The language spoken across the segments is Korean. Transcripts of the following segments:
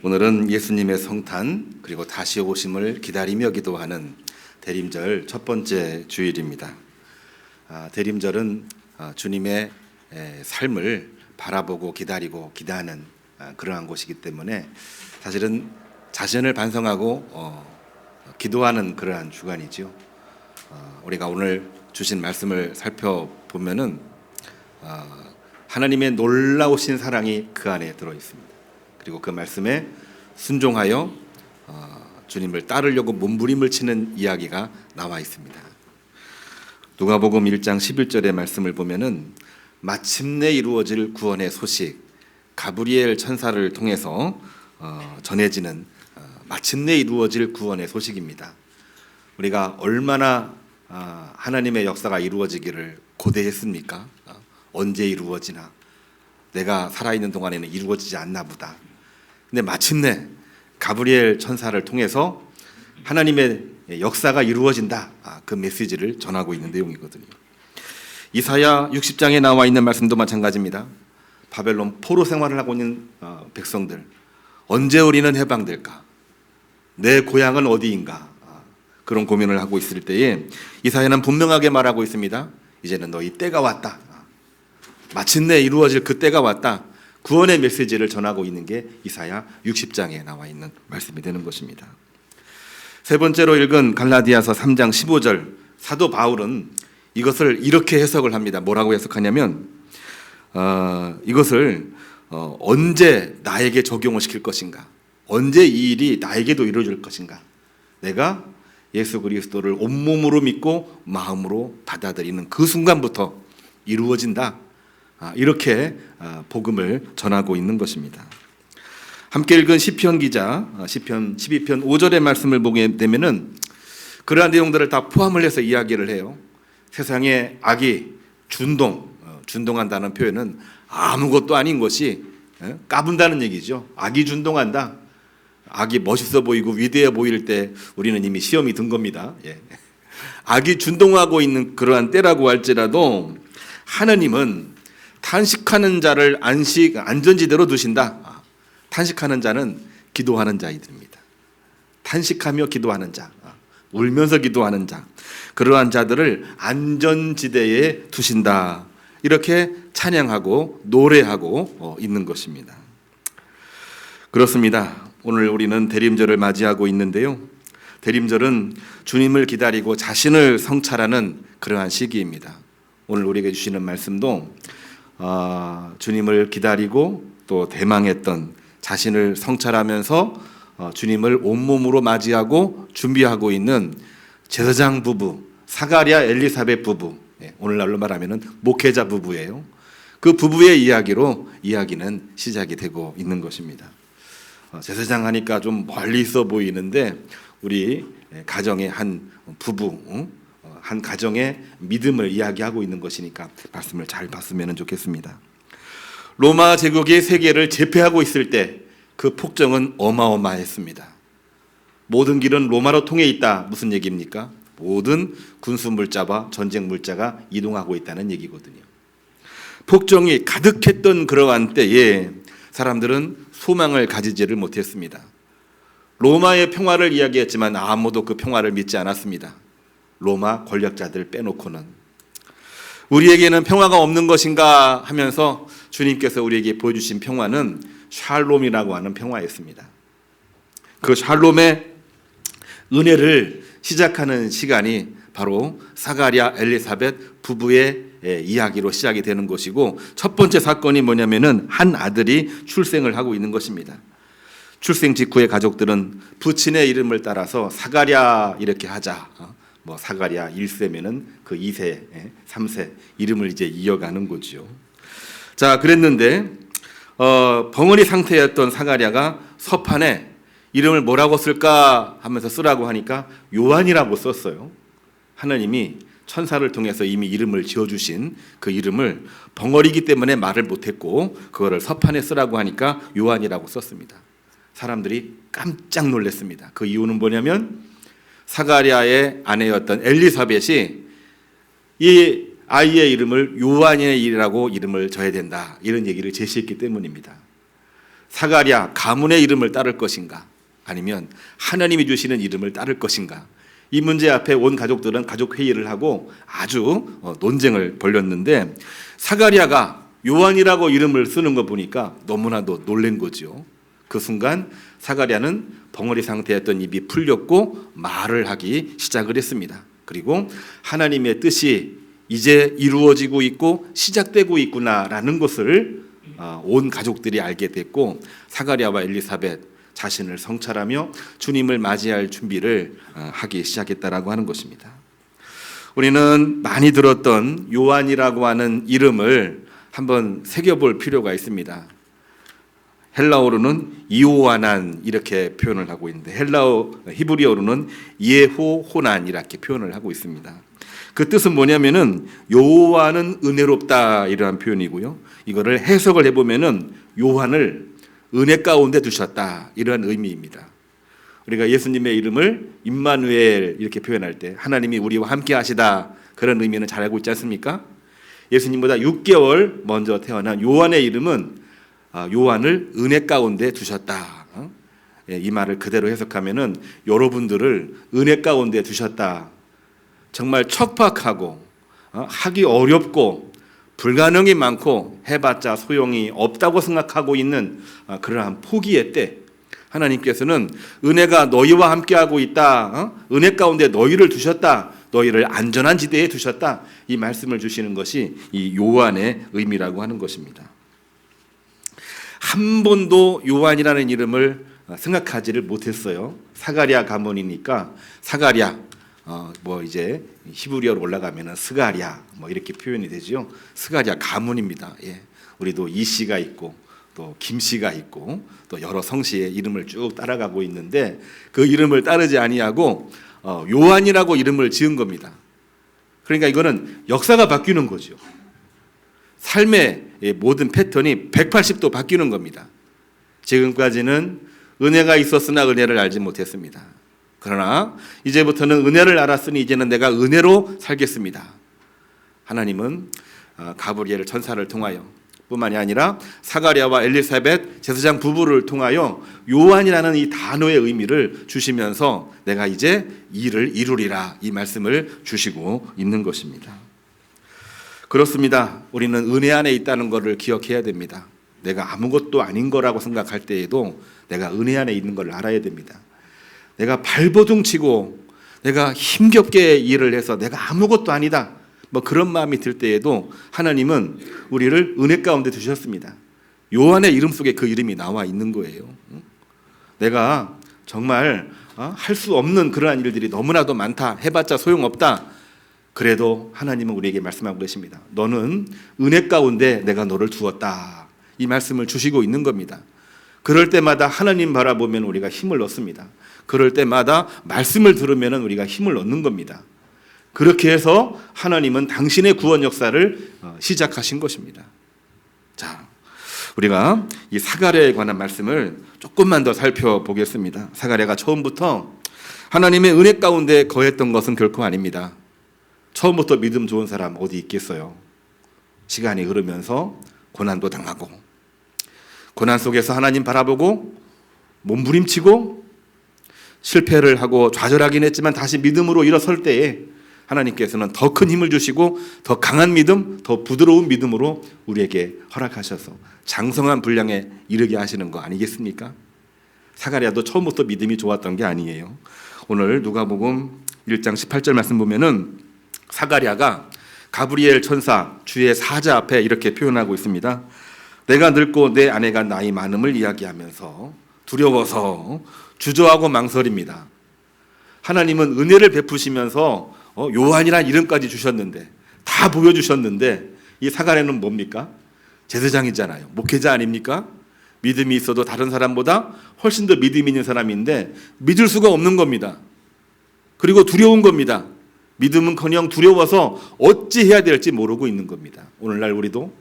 오늘은 예수님의 성탄 그리고 다시 오심을 기다리며 기도하는 대림절 첫 번째 주일입니다. 대림절은 주님의 삶을 바라보고 기다리고 기대하는 그러한 곳이기 때문에 사실은 자신을 반성하고 기도하는 그러한 주간이죠. 우리가 오늘 주신 말씀을 살펴보면은 하나님의 놀라우신 사랑이 그 안에 들어 있습니다. 그리고 그 말씀에 순종하여 주님을 따르려고 몸부림을 치는 이야기가 나와 있습니다. 누가복음 1장 11절의 말씀을 보면은 마침내 이루어질 구원의 소식, 가브리엘 천사를 통해서 전해지는 마침내 이루어질 구원의 소식입니다. 우리가 얼마나 하나님의 역사가 이루어지기를 고대했습니까? 언제 이루어지나? 내가 살아있는 동안에는 이루어지지 않나 보다. 근데 마침내 가브리엘 천사를 통해서 하나님의 역사가 이루어진다. 그 메시지를 전하고 있는 내용이거든요. 이사야 60장에 나와 있는 말씀도 마찬가지입니다. 바벨론 포로 생활을 하고 있는 백성들, 언제 우리는 해방될까? 내 고향은 어디인가? 그런 고민을 하고 있을 때에 이사야는 분명하게 말하고 있습니다. 이제는 너희 때가 왔다. 마침내 이루어질 그 때가 왔다. 구원의 메시지를 전하고 있는 게 이사야 60장에 나와 있는 말씀이 되는 것입니다. 세 번째로 읽은 갈라디아서 3장 15절, 사도 바울은 이것을 이렇게 해석을 합니다. 뭐라고 해석하냐면 이것을 언제 나에게 적용을 시킬 것인가, 언제 이 일이 나에게도 이루어질 것인가, 내가 예수 그리스도를 온몸으로 믿고 마음으로 받아들이는 그 순간부터 이루어진다. 이렇게 복음을 전하고 있는 것입니다. 함께 읽은 시편 기자 시편 12편 5절의 말씀을 보게 되면은 그러한 내용들을 다 포함을 해서 이야기를 해요. 세상에 악이 준동한다는 표현은 아무것도 아닌 것이 까분다는 얘기죠. 악이 준동한다. 악이 멋있어 보이고 위대해 보일 때 우리는 이미 시험이 든 겁니다. 악이 준동하고 있는 그러한 때라고 할지라도 하나님은 탄식하는 자를 안전지대로 두신다. 탄식하는 자는 기도하는 자이들입니다. 탄식하며 기도하는 자, 울면서 기도하는 자, 그러한 자들을 안전지대에 두신다. 이렇게 찬양하고 노래하고 있는 것입니다. 그렇습니다. 오늘 우리는 대림절을 맞이하고 있는데요. 대림절은 주님을 기다리고 자신을 성찰하는 그러한 시기입니다. 오늘 우리에게 주시는 말씀도 주님을 기다리고 또 대망했던 자신을 성찰하면서 주님을 온몸으로 맞이하고 준비하고 있는 제사장 부부 사가랴 엘리사벳 부부, 오늘날로 말하면 목회자 부부예요. 그 부부의 이야기는 시작이 되고 있는 것입니다. 제사장 하니까 좀 멀리 있어 보이는데 우리 가정의 한 부부, 한 가정의 믿음을 이야기하고 있는 것이니까 말씀을 잘 봤으면 좋겠습니다. 로마 제국이 세계를 제패하고 있을 때 그 폭정은 어마어마했습니다. 모든 길은 로마로 통해 있다. 무슨 얘기입니까? 모든 군수 물자와 전쟁 물자가 이동하고 있다는 얘기거든요. 폭정이 가득했던 그러한 때에 사람들은 소망을 가지지를 못했습니다. 로마의 평화를 이야기했지만 아무도 그 평화를 믿지 않았습니다. 로마 권력자들 빼놓고는. 우리에게는 평화가 없는 것인가 하면서 주님께서 우리에게 보여주신 평화는 샬롬이라고 하는 평화였습니다. 그 샬롬의 은혜를 시작하는 시간이 바로 사가랴 엘리사벳 부부의 이야기로 시작이 되는 것이고, 첫 번째 사건이 뭐냐면은 한 아들이 출생을 하고 있는 것입니다. 출생 직후에 가족들은 부친의 이름을 따라서 사가랴 이렇게 하자. 사가랴 1세면은 그 2세, 3세 이름을 이제 이어가는 거죠. 자, 그랬는데 벙어리 상태였던 사가랴가 서판에 이름을 뭐라고 쓸까 하면서 쓰라고 하니까 요한이라고 썼어요. 하나님이 천사를 통해서 이미 이름을 지어주신 그 이름을 벙어리이기 때문에 말을 못했고 그거를 서판에 쓰라고 하니까 요한이라고 썼습니다. 사람들이 깜짝 놀랐습니다. 그 이유는 뭐냐면 사가랴의 아내였던 엘리사벳이 이 아이의 이름을 요한이라고 이름을 져야 된다, 이런 얘기를 제시했기 때문입니다. 사가랴 가문의 이름을 따를 것인가, 아니면 하나님이 주시는 이름을 따를 것인가, 이 문제 앞에 온 가족들은 가족 회의를 하고 아주 논쟁을 벌였는데, 사가랴가 요한이라고 이름을 쓰는 거 보니까 너무나도 놀란 거죠. 그 순간 사가랴는 벙어리 상태였던 입이 풀렸고 말을 하기 시작을 했습니다. 그리고 하나님의 뜻이 이제 이루어지고 있고 시작되고 있구나라는 것을 온 가족들이 알게 됐고, 사가랴와 엘리사벳 자신을 성찰하며 주님을 맞이할 준비를 하기 시작했다라고 하는 것입니다. 우리는 많이 들었던 요한이라고 하는 이름을 한번 새겨볼 필요가 있습니다. 헬라어로는 이오아난 이렇게 표현을 하고 있는데, 히브리어로는 예호호난 이렇게 표현을 하고 있습니다. 그 뜻은 뭐냐면은 여호와는 은혜롭다 이러한 표현이고요. 이거를 해석을 해보면은 요한을 은혜 가운데 두셨다 이러한 의미입니다. 우리가 예수님의 이름을 임마누엘 이렇게 표현할 때 하나님이 우리와 함께 하시다, 그런 의미는 잘 알고 있지 않습니까? 예수님보다 6개월 먼저 태어난 요한의 이름은 요한을 은혜 가운데 두셨다. 이 말을 그대로 해석하면은 여러분들을 은혜 가운데 두셨다. 정말 척박하고 하기 어렵고 불가능이 많고 해봤자 소용이 없다고 생각하고 있는 그러한 포기의 때 하나님께서는 은혜가 너희와 함께하고 있다, 은혜 가운데 너희를 두셨다, 너희를 안전한 지대에 두셨다, 이 말씀을 주시는 것이 이 요한의 의미라고 하는 것입니다. 한 번도 요한이라는 이름을 생각하지를 못했어요. 사가랴 가문이니까 사가랴, 이제 히브리어로 올라가면은 스가랴 이렇게 표현이 되죠. 스가랴 가문입니다. 예. 우리도 이 씨가 있고 또 김 씨가 있고 또 여러 성씨의 이름을 쭉 따라가고 있는데, 그 이름을 따르지 아니하고 요한이라고 이름을 지은 겁니다. 그러니까 이거는 역사가 바뀌는 거죠. 삶의 모든 패턴이 180도 바뀌는 겁니다. 지금까지는 은혜가 있었으나 은혜를 알지 못했습니다. 그러나 이제부터는 은혜를 알았으니 이제는 내가 은혜로 살겠습니다. 하나님은 가브리엘 천사를 통하여 뿐만이 아니라 사가랴와 엘리사벳 제사장 부부를 통하여 요한이라는 이 단어의 의미를 주시면서 내가 이제 일을 이루리라, 이 말씀을 주시고 있는 것입니다. 그렇습니다. 우리는 은혜 안에 있다는 것을 기억해야 됩니다. 내가 아무것도 아닌 거라고 생각할 때에도 내가 은혜 안에 있는 걸 알아야 됩니다. 내가 발버둥치고 내가 힘겹게 일을 해서 내가 아무것도 아니다, 그런 마음이 들 때에도 하나님은 우리를 은혜 가운데 두셨습니다. 요한의 이름 속에 그 이름이 나와 있는 거예요. 내가 정말 할 수 없는 그러한 일들이 너무나도 많다, 해봤자 소용없다, 그래도 하나님은 우리에게 말씀하고 계십니다. 너는 은혜 가운데 내가 너를 두었다, 이 말씀을 주시고 있는 겁니다. 그럴 때마다 하나님 바라보면 우리가 힘을 얻습니다. 그럴 때마다 말씀을 들으면 우리가 힘을 얻는 겁니다. 그렇게 해서 하나님은 당신의 구원 역사를 시작하신 것입니다. 자, 우리가 이 사가랴에 관한 말씀을 조금만 더 살펴보겠습니다. 사가랴가 처음부터 하나님의 은혜 가운데 거했던 것은 결코 아닙니다. 처음부터 믿음 좋은 사람 어디 있겠어요? 시간이 흐르면서 고난도 당하고, 고난 속에서 하나님 바라보고 몸부림치고 실패를 하고 좌절하긴 했지만 다시 믿음으로 일어설 때에 하나님께서는 더 큰 힘을 주시고 더 강한 믿음, 더 부드러운 믿음으로 우리에게 허락하셔서 장성한 분량에 이르게 하시는 거 아니겠습니까? 사가랴도 처음부터 믿음이 좋았던 게 아니에요. 오늘 누가복음 1장 18절 말씀 보면은 사가랴가 가브리엘 천사 주의 사자 앞에 이렇게 표현하고 있습니다. 내가 늙고 내 아내가 나이 많음을 이야기하면서 두려워서 주저하고 망설입니다. 하나님은 은혜를 베푸시면서 요한이라는 이름까지 주셨는데, 다 보여주셨는데, 이 사가랴는 뭡니까? 제사장이잖아요. 목회자 아닙니까? 믿음이 있어도 다른 사람보다 훨씬 더 믿음 있는 사람인데 믿을 수가 없는 겁니다. 그리고 두려운 겁니다. 믿음은커녕 두려워서 어찌 해야 될지 모르고 있는 겁니다. 오늘날 우리도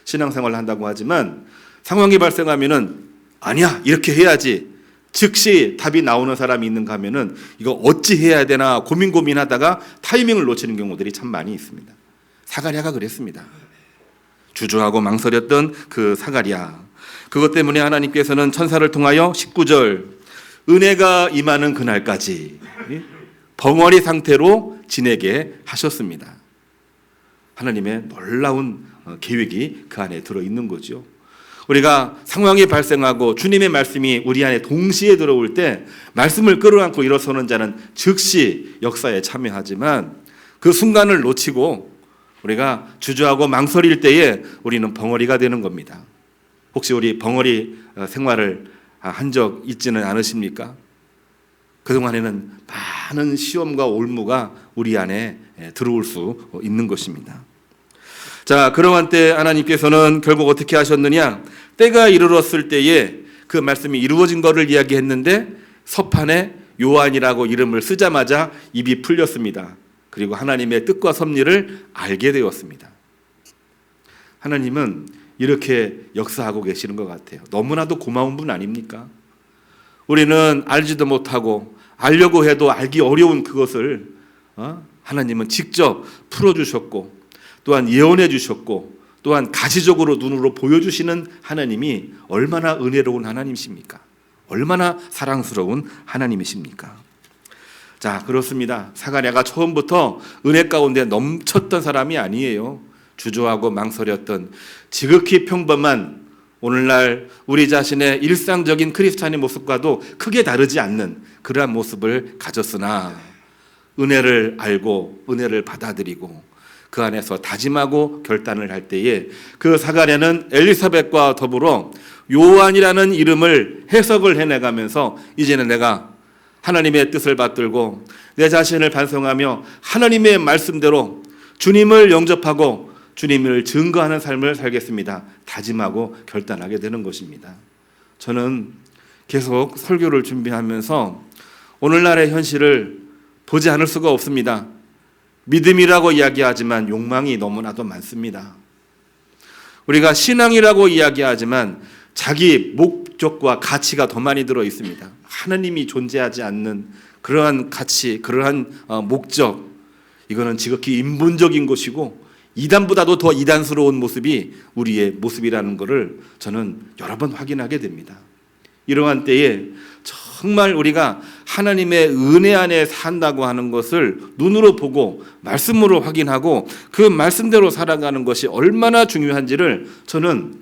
신앙생활을 한다고 하지만 상황이 발생하면은 아니야, 이렇게 해야지, 즉시 답이 나오는 사람이 있는가 하면은 이거 어찌 해야 되나 고민하다가 타이밍을 놓치는 경우들이 참 많이 있습니다. 사가랴가 그랬습니다. 주저하고 망설였던 그 사가랴. 그것 때문에 하나님께서는 천사를 통하여 19절 은혜가 임하는 그날까지 벙어리 상태로 지내게 하셨습니다. 하나님의 놀라운 계획이 그 안에 들어있는 거죠. 우리가 상황이 발생하고 주님의 말씀이 우리 안에 동시에 들어올 때 말씀을 끌어안고 일어서는 자는 즉시 역사에 참여하지만 그 순간을 놓치고 우리가 주저하고 망설일 때에 우리는 벙어리가 되는 겁니다. 혹시 우리 벙어리 생활을 한 적 있지는 않으십니까? 그동안에는 많은 시험과 올무가 우리 안에 들어올 수 있는 것입니다. 자, 그러한 때 하나님께서는 결국 어떻게 하셨느냐? 때가 이르렀을 때에 그 말씀이 이루어진 것을 이야기했는데 서판에 요한이라고 이름을 쓰자마자 입이 풀렸습니다. 그리고 하나님의 뜻과 섭리를 알게 되었습니다. 하나님은 이렇게 역사하고 계시는 것 같아요. 너무나도 고마운 분 아닙니까? 우리는 알지도 못하고 알려고 해도 알기 어려운 그것을 하나님은 직접 풀어주셨고 또한 예언해 주셨고 또한 가시적으로 눈으로 보여주시는 하나님이 얼마나 은혜로운 하나님이십니까? 얼마나 사랑스러운 하나님이십니까? 자, 그렇습니다. 사가랴가 처음부터 은혜 가운데 넘쳤던 사람이 아니에요. 주저하고 망설였던 지극히 평범한 오늘날 우리 자신의 일상적인 크리스찬의 모습과도 크게 다르지 않는 그러한 모습을 가졌으나 은혜를 알고 은혜를 받아들이고 그 안에서 다짐하고 결단을 할 때에 그 사가랴는 엘리사벳과 더불어 요한이라는 이름을 해석을 해내가면서 이제는 내가 하나님의 뜻을 받들고 내 자신을 반성하며 하나님의 말씀대로 주님을 영접하고 주님을 증거하는 삶을 살겠습니다. 다짐하고 결단하게 되는 것입니다. 저는 계속 설교를 준비하면서 오늘날의 현실을 보지 않을 수가 없습니다. 믿음이라고 이야기하지만 욕망이 너무나도 많습니다. 우리가 신앙이라고 이야기하지만 자기 목적과 가치가 더 많이 들어 있습니다. 하나님이 존재하지 않는 그러한 가치, 그러한 목적, 이거는 지극히 인본적인 것이고 이단보다도 더 이단스러운 모습이 우리의 모습이라는 것을 저는 여러 번 확인하게 됩니다. 이러한 때에 정말 우리가 하나님의 은혜 안에 산다고 하는 것을 눈으로 보고 말씀으로 확인하고 그 말씀대로 살아가는 것이 얼마나 중요한지를 저는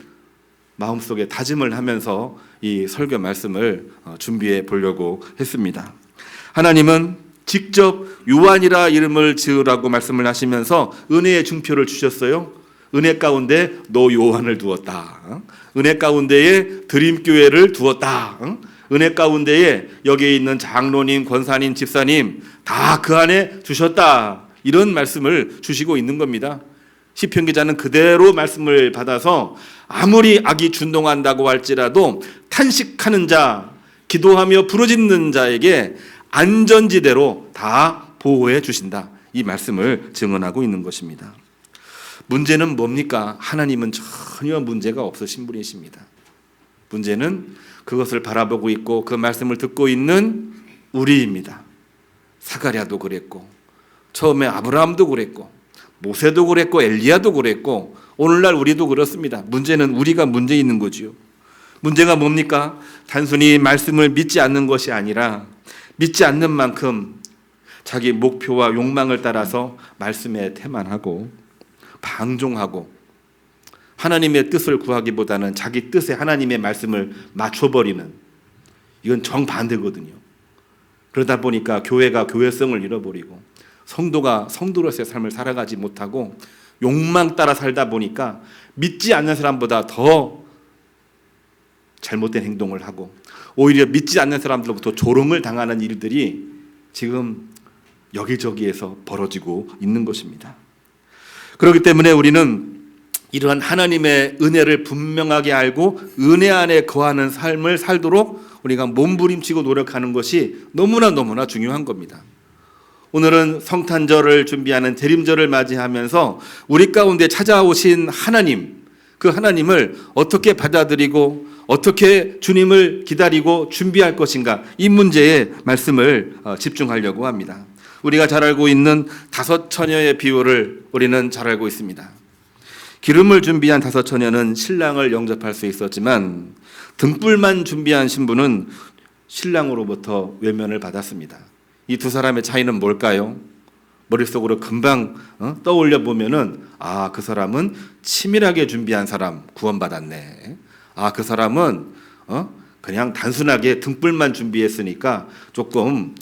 마음속에 다짐을 하면서 이 설교 말씀을 준비해 보려고 했습니다. 하나님은 직접 요한이라 이름을 지으라고 말씀을 하시면서 은혜의 중표를 주셨어요. 은혜 가운데 너 요한을 두었다. 은혜 가운데에 드림교회를 두었다. 은혜 가운데에 여기에 있는 장로님, 권사님, 집사님 다 그 안에 두셨다. 이런 말씀을 주시고 있는 겁니다. 시편 기자는 그대로 말씀을 받아서 아무리 악이 준동한다고 할지라도 탄식하는 자, 기도하며 부르짖는 자에게 안전지대로 다 보호해 주신다. 이 말씀을 증언하고 있는 것입니다. 문제는 뭡니까? 하나님은 전혀 문제가 없으신 분이십니다. 문제는 그것을 바라보고 있고 그 말씀을 듣고 있는 우리입니다. 사가랴도 그랬고 처음에 아브라함도 그랬고 모세도 그랬고 엘리야도 그랬고 오늘날 우리도 그렇습니다. 문제는 우리가 문제 있는 거지요. 문제가 뭡니까? 단순히 말씀을 믿지 않는 것이 아니라 믿지 않는 만큼 자기 목표와 욕망을 따라서 말씀에 태만하고 방종하고 하나님의 뜻을 구하기보다는 자기 뜻에 하나님의 말씀을 맞춰버리는, 이건 정반대거든요. 그러다 보니까 교회가 교회성을 잃어버리고 성도가 성도로서의 삶을 살아가지 못하고 욕망 따라 살다 보니까 믿지 않는 사람보다 더 잘못된 행동을 하고 오히려 믿지 않는 사람들로부터 조롱을 당하는 일들이 지금 여기저기에서 벌어지고 있는 것입니다. 그렇기 때문에 우리는 이러한 하나님의 은혜를 분명하게 알고 은혜 안에 거하는 삶을 살도록 우리가 몸부림치고 노력하는 것이 너무나 중요한 겁니다. 오늘은 성탄절을 준비하는 대림절을 맞이하면서 우리 가운데 찾아오신 하나님, 그 하나님을 어떻게 받아들이고 어떻게 주님을 기다리고 준비할 것인가, 이 문제에 말씀을 집중하려고 합니다. 우리가 잘 알고 있는 5 처녀의 비유를 우리는 잘 알고 있습니다. 기름을 준비한 5 처녀는 신랑을 영접할 수 있었지만 등불만 준비한 신부는 신랑으로부터 외면을 받았습니다. 이 두 사람의 차이는 뭘까요? 머릿속으로 금방 떠올려 보면은 그 사람은 치밀하게 준비한 사람, 구원받았네. 그 사람은 그냥 단순하게 등불만 준비했으니까 조금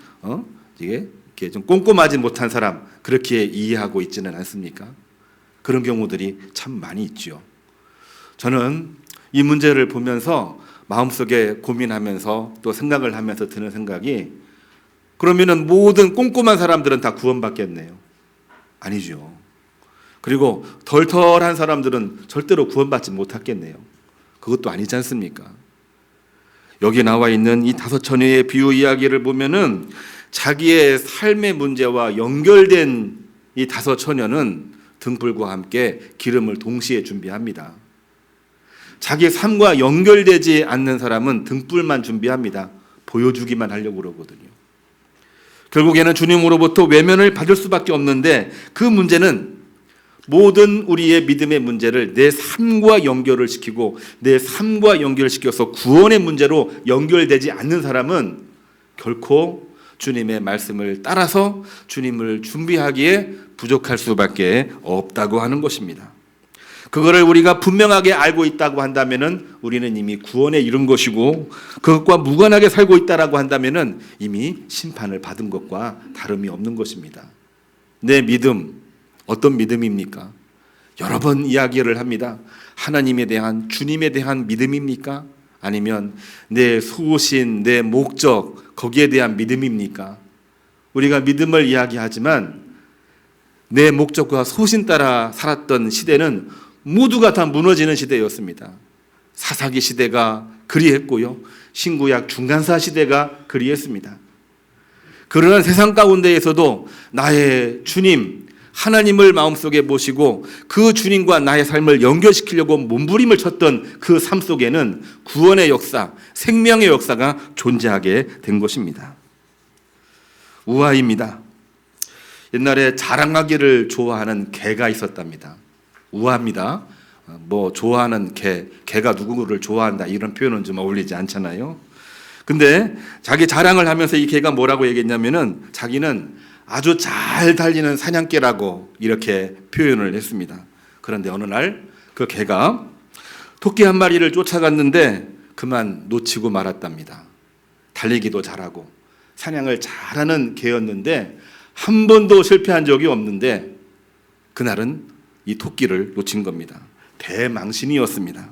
이게 좀 꼼꼼하지 못한 사람, 그렇게 이해하고 있지는 않습니까? 그런 경우들이 참 많이 있죠. 저는 이 문제를 보면서 마음속에 고민하면서 또 생각을 하면서 드는 생각이, 그러면은 모든 꼼꼼한 사람들은 다 구원받겠네요. 아니죠. 그리고 덜덜한 사람들은 절대로 구원받지 못하겠네요. 그것도 아니지 않습니까? 여기 나와 있는 이 5 처녀의 비유 이야기를 보면은 자기의 삶의 문제와 연결된 이 5 처녀는 등불과 함께 기름을 동시에 준비합니다. 자기 삶과 연결되지 않는 사람은 등불만 준비합니다. 보여주기만 하려고 그러거든요. 결국에는 주님으로부터 외면을 받을 수밖에 없는데, 그 문제는 모든 우리의 믿음의 문제를 내 삶과 연결을 시키고 내 삶과 연결시켜서 구원의 문제로 연결되지 않는 사람은 결코 주님의 말씀을 따라서 주님을 준비하기에 부족할 수밖에 없다고 하는 것입니다. 그거를 우리가 분명하게 알고 있다고 한다면은 우리는 이미 구원에 이른 것이고, 그것과 무관하게 살고 있다라고 한다면은 이미 심판을 받은 것과 다름이 없는 것입니다. 내 믿음, 어떤 믿음입니까? 여러 번 이야기를 합니다. 하나님에 대한, 주님에 대한 믿음입니까? 아니면 내 소신, 내 목적, 거기에 대한 믿음입니까? 우리가 믿음을 이야기하지만 내 목적과 소신 따라 살았던 시대는 모두가 다 무너지는 시대였습니다. 사사기 시대가 그리했고요, 신구약 중간사 시대가 그리했습니다. 그러한 세상 가운데에서도 나의 주님, 하나님을 마음속에 모시고 그 주님과 나의 삶을 연결시키려고 몸부림을 쳤던 그 삶 속에는 구원의 역사, 생명의 역사가 존재하게 된 것입니다. 우아입니다. 옛날에 자랑하기를 좋아하는 개가 있었답니다. 우아합니다. 좋아하는 개가 누구를 좋아한다, 이런 표현은 좀 어울리지 않잖아요. 근데 자기 자랑을 하면서 이 개가 뭐라고 얘기했냐면은 자기는 아주 잘 달리는 사냥개라고 이렇게 표현을 했습니다. 그런데 어느 날 그 개가 토끼 한 마리를 쫓아갔는데 그만 놓치고 말았답니다. 달리기도 잘하고 사냥을 잘하는 개였는데 한 번도 실패한 적이 없는데 그날은 이 토끼를 놓친 겁니다. 대망신이었습니다.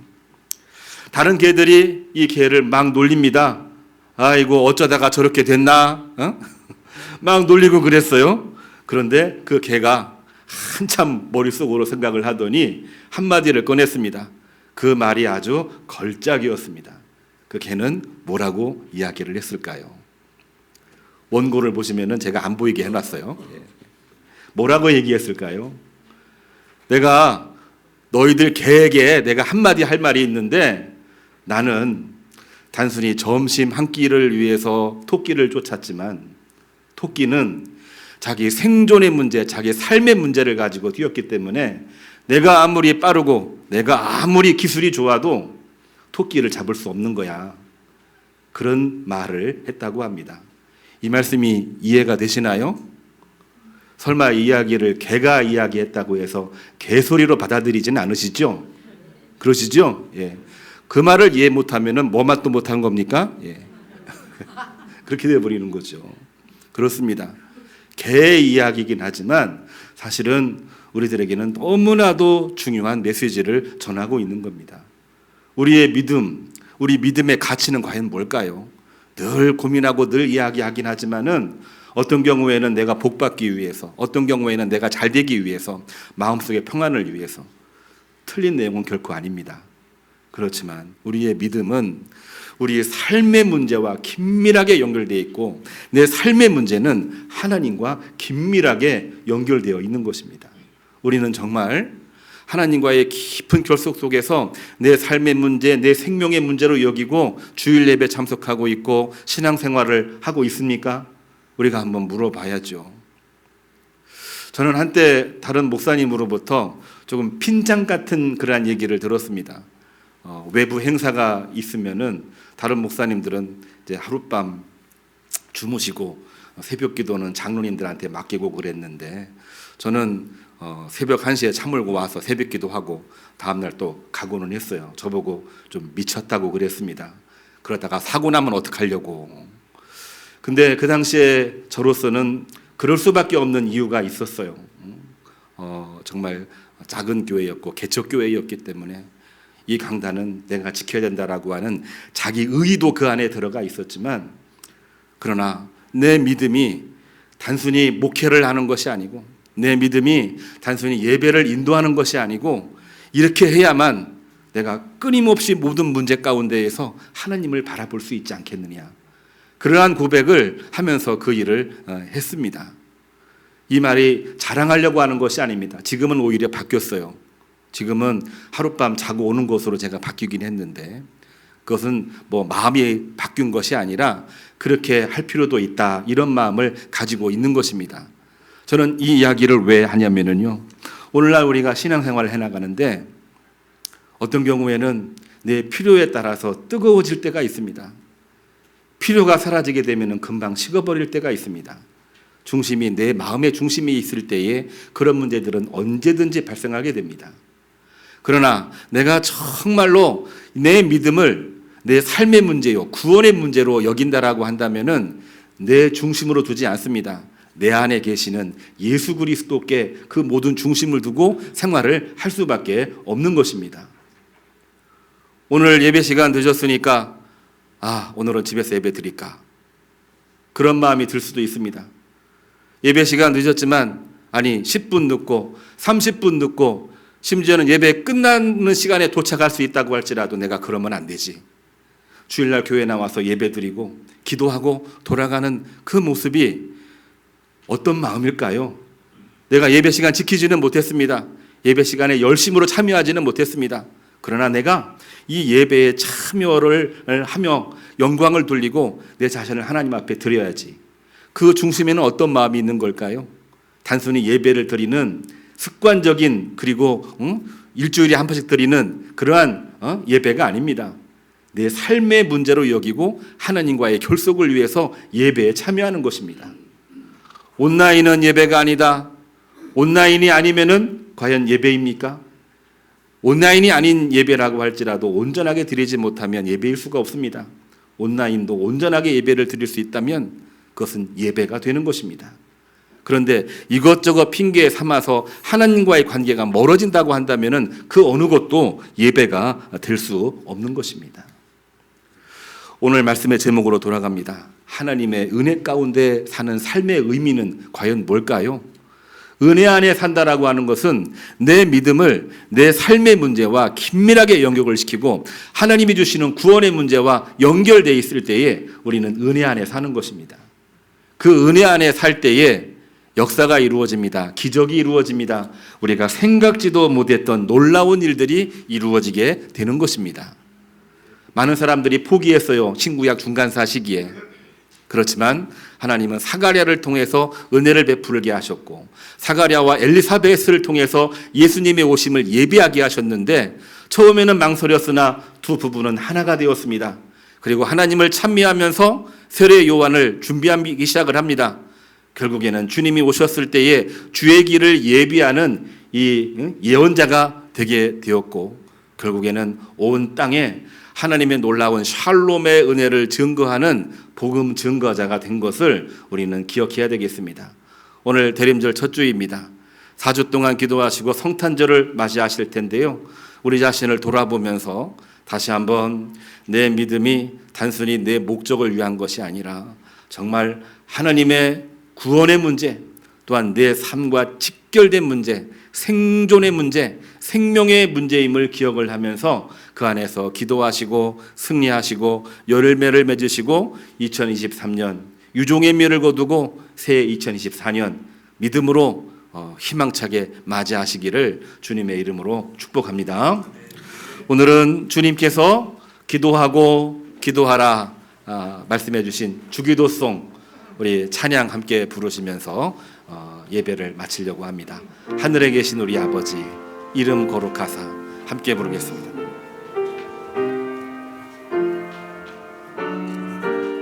다른 개들이 이 개를 막 놀립니다. 아이고 어쩌다가 저렇게 됐나? 막 놀리고 그랬어요. 그런데 그 개가 한참 머릿속으로 생각을 하더니 한마디를 꺼냈습니다. 그 말이 아주 걸작이었습니다. 그 개는 뭐라고 이야기를 했을까요? 원고를 보시면은 제가 안 보이게 해놨어요. 뭐라고 얘기했을까요? 내가 너희들 개에게 내가 한마디 할 말이 있는데, 나는 단순히 점심 한 끼를 위해서 토끼를 쫓았지만 토끼는 자기 생존의 문제, 자기 삶의 문제를 가지고 뛰었기 때문에 내가 아무리 빠르고 내가 아무리 기술이 좋아도 토끼를 잡을 수 없는 거야. 그런 말을 했다고 합니다. 이 말씀이 이해가 되시나요? 설마 이 이야기를 개가 이야기했다고 해서 개소리로 받아들이지는 않으시죠? 그러시죠? 예. 그 말을 이해 못하면은 뭐 맛도 못한 겁니까? 예. 그렇게 되어버리는 거죠. 그렇습니다. 개의 이야기이긴 하지만 사실은 우리들에게는 너무나도 중요한 메시지를 전하고 있는 겁니다. 우리의 믿음, 우리 믿음의 가치는 과연 뭘까요? 늘 고민하고 늘 이야기하긴 하지만은 어떤 경우에는 내가 복받기 위해서, 어떤 경우에는 내가 잘되기 위해서, 마음속의 평안을 위해서. 틀린 내용은 결코 아닙니다. 그렇지만 우리의 믿음은 우리의 삶의 문제와 긴밀하게 연결되어 있고 내 삶의 문제는 하나님과 긴밀하게 연결되어 있는 것입니다. 우리는 정말 하나님과의 깊은 결속 속에서 내 삶의 문제, 내 생명의 문제로 여기고 주일 예배 참석하고 있고 신앙생활을 하고 있습니까? 우리가 한번 물어봐야죠. 저는 한때 다른 목사님으로부터 조금 핀장 같은 그러한 얘기를 들었습니다. 외부 행사가 있으면은 다른 목사님들은 이제 하룻밤 주무시고 새벽 기도는 장로님들한테 맡기고 그랬는데 저는 새벽 1시에 차 몰고 와서 새벽 기도하고 다음날 또 가고는 했어요. 저보고 좀 미쳤다고 그랬습니다. 그러다가 사고 나면 어떡하려고. 근데 그 당시에 저로서는 그럴 수밖에 없는 이유가 있었어요. 정말 작은 교회였고 개척교회였기 때문에 이 강단은 내가 지켜야 된다라고 하는 자기 의의도 그 안에 들어가 있었지만, 그러나 내 믿음이 단순히 목회를 하는 것이 아니고, 내 믿음이 단순히 예배를 인도하는 것이 아니고, 이렇게 해야만 내가 끊임없이 모든 문제 가운데에서 하나님을 바라볼 수 있지 않겠느냐, 그러한 고백을 하면서 그 일을 했습니다. 이 말이 자랑하려고 하는 것이 아닙니다. 지금은 오히려 바뀌었어요. 지금은 하룻밤 자고 오는 것으로 제가 바뀌긴 했는데, 그것은 뭐 마음이 바뀐 것이 아니라 그렇게 할 필요도 있다, 이런 마음을 가지고 있는 것입니다. 저는 이 이야기를 왜 하냐면요, 오늘날 우리가 신앙생활을 해나가는데 어떤 경우에는 내 필요에 따라서 뜨거워질 때가 있습니다. 필요가 사라지게 되면 금방 식어버릴 때가 있습니다. 중심이, 내 마음의 중심이 있을 때에 그런 문제들은 언제든지 발생하게 됩니다. 그러나 내가 정말로 내 믿음을 내 삶의 문제요, 구원의 문제로 여긴다라고 한다면은 내 중심으로 두지 않습니다. 내 안에 계시는 예수 그리스도께 그 모든 중심을 두고 생활을 할 수밖에 없는 것입니다. 오늘 예배 시간 늦었으니까 오늘은 집에서 예배 드릴까, 그런 마음이 들 수도 있습니다. 예배 시간 늦었지만 10분 늦고 30분 늦고 심지어는 예배 끝나는 시간에 도착할 수 있다고 할지라도 내가 그러면 안 되지. 주일날 교회 나와서 예배 드리고 기도하고 돌아가는 그 모습이 어떤 마음일까요? 내가 예배 시간 지키지는 못했습니다. 예배 시간에 열심으로 참여하지는 못했습니다. 그러나 내가 이 예배에 참여를 하며 영광을 돌리고 내 자신을 하나님 앞에 드려야지. 그 중심에는 어떤 마음이 있는 걸까요? 단순히 예배를 드리는 습관적인, 그리고 일주일에 한 번씩 드리는 그러한 예배가 아닙니다. 내 삶의 문제로 여기고 하나님과의 결속을 위해서 예배에 참여하는 것입니다. 온라인은 예배가 아니다. 온라인이 아니면은 과연 예배입니까? 온라인이 아닌 예배라고 할지라도 온전하게 드리지 못하면 예배일 수가 없습니다. 온라인도 온전하게 예배를 드릴 수 있다면 그것은 예배가 되는 것입니다. 그런데 이것저것 핑계 삼아서 하나님과의 관계가 멀어진다고 한다면 그 어느 것도 예배가 될 수 없는 것입니다. 오늘 말씀의 제목으로 돌아갑니다. 하나님의 은혜 가운데 사는 삶의 의미는 과연 뭘까요? 은혜 안에 산다라고 하는 것은 내 믿음을 내 삶의 문제와 긴밀하게 연결을 시키고 하나님이 주시는 구원의 문제와 연결되어 있을 때에 우리는 은혜 안에 사는 것입니다. 그 은혜 안에 살 때에 역사가 이루어집니다. 기적이 이루어집니다. 우리가 생각지도 못했던 놀라운 일들이 이루어지게 되는 것입니다. 많은 사람들이 포기했어요. 신구약 중간사 시기에. 그렇지만 하나님은 사가랴를 통해서 은혜를 베풀게 하셨고, 사가랴와 엘리사벳을 통해서 예수님의 오심을 예비하게 하셨는데, 처음에는 망설였으나 두 부부는 하나가 되었습니다. 그리고 하나님을 찬미하면서 세례 요한을 준비하기 시작을 합니다. 결국에는 주님이 오셨을 때에 주의 길을 예비하는 이 예언자가 되게 되었고, 결국에는 온 땅에 하나님의 놀라운 샬롬의 은혜를 증거하는 복음 증거자가 된 것을 우리는 기억해야 되겠습니다. 오늘 대림절 첫 주입니다. 4주 동안 기도하시고 성탄절을 맞이하실 텐데요, 우리 자신을 돌아보면서 다시 한번 내 믿음이 단순히 내 목적을 위한 것이 아니라 정말 하나님의 구원의 문제, 또한 내 삶과 직결된 문제, 생존의 문제, 생명의 문제임을 기억을 하면서 그 안에서 기도하시고 승리하시고 열매를 맺으시고 2023년 유종의 미를 거두고 새해 2024년 믿음으로 희망차게 맞이하시기를 주님의 이름으로 축복합니다. 오늘은 주님께서 기도하고 기도하라 말씀해 주신 주기도송 우리 찬양 함께 부르시면서 예배를 마치려고 합니다. 하늘에 계신 우리 아버지 이름 거룩하사 함께 부르겠습니다.